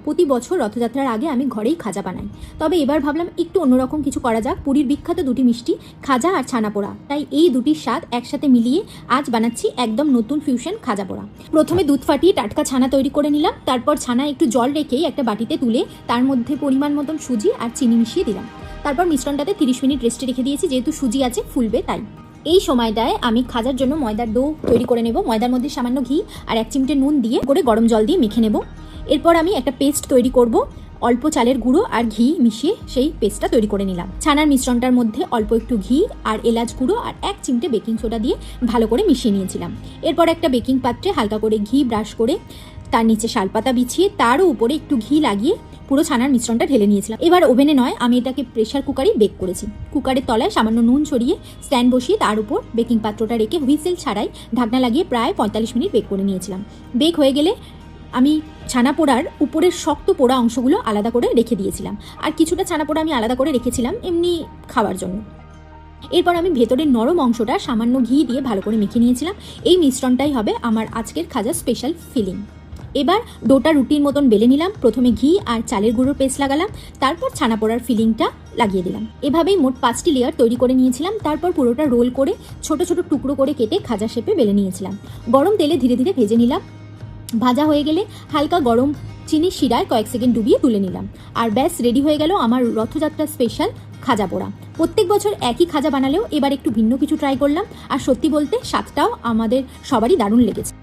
প্রতি বছর রথযাত্রার আগে আমি ঘরেই খাজা বানাই, তবে এবার ভাবলাম একটু অন্যরকম কিছু করা যাক। পুরীর বিখ্যাত দুটি মিষ্টি খাজা আর ছানা পোড়া, তাই এই দুটির স্বাদ একসাথে মিলিয়ে আজ বানাচ্ছি একদম নতুন ফিউশন খাজা পোড়া। প্রথমে দুধ ফাটিয়ে টাটকা ছানা তৈরি করে নিলাম, তারপর ছানা একটু জল রেখেই একটা বাটিতে তুলে তার মধ্যে পরিমাণ মতন সুজি আর চিনি মিশিয়ে দিলাম। তারপর মিশ্রণটাতে 30 মিনিট রেস্টে রেখে দিয়েছি, যেহেতু সুজি আছে ফুলবে তাই। এই সময়টায় আমি খাজার জন্য ময়দার ডো তৈরি করে নেব। ময়দার মধ্যে সামান্য ঘি আর 1 চিমটে নুন দিয়ে করে গরম জল দিয়ে মেখে নেব। এরপর আমি একটা পেস্ট তৈরি করব, অল্প চালের গুঁড়ো আর ঘি মিশিয়ে সেই পেস্টটা তৈরি করে নিলাম। ছানার মিশ্রণটার মধ্যে অল্প একটু ঘি আর এলাচ গুঁড়ো আর 1 চিমটে বেকিং সোডা দিয়ে ভালো করে মিশিয়ে নিয়েছিলাম। এরপর একটা বেকিং পাত্রে হালকা করে ঘি ব্রাশ করে তার নিচে শালপাতা বিছিয়ে তারও উপরে একটু ঘি লাগিয়ে পুরো ছানার মিশ্রণটা ঢেলে নিয়েছিলাম। এবার ওভেনে নয়, আমি এটাকে প্রেশার কুকারেই বেক করেছি। কুকারের তলায় সামান্য নুন ছড়িয়ে স্ট্যান্ড বসিয়ে তার উপর বেকিং পাত্রটা রেখে হুইসেল ছাড়াই ঢাকনা লাগিয়ে প্রায় 45 মিনিট বেক করে নিয়েছিলাম। বেক হয়ে গেলে আমি ছানা পোড়ার উপরের শক্ত পোড়া অংশগুলো আলাদা করে রেখে দিয়েছিলাম, আর কিছুটা ছানা পোড়া আমি আলাদা করে রেখেছিলাম এমনি খাওয়ার জন্য। এরপর আমি ভেতরের নরম অংশটা সামান্য ঘি দিয়ে ভালো করে মেখে নিয়েছিলাম। এই মিশ্রণটাই হবে আমার আজকের খাজার স্পেশাল ফিলিং। এবার ডোটা রুটির মতন বেলে নিলাম। প্রথমে ঘি আর চালের গুঁড়োর পেস্ট লাগালাম, তারপর ছানা পোড়ার ফিলিংটা লাগিয়ে দিলাম। এভাবেই মোট 5টি লেয়ার তৈরি করে নিয়েছিলাম। তারপর পুরোটা রোল করে ছোট ছোট টুকরো করে কেটে খাজা শেপে বেলে নিয়েছিলাম। গরম তেলে ধীরে ধীরে ভেজে নিলাম। ভাজা হয়ে গেলে হালকা গরম চিনির শিরায় কয়েক সেকেন্ড ডুবিয়ে তুলে নিলাম। আর ব্যাস রেডি হয়ে গেল আমার রথযাত্রা স্পেশাল খাজা পোড়া। প্রত্যেক বছর একই খাজা বানালেও এবার একটু ভিন্ন কিছু ট্রাই করলাম, আর সত্যি বলতে স্বাদটাও আমাদের সবারই দারুণ লেগেছে।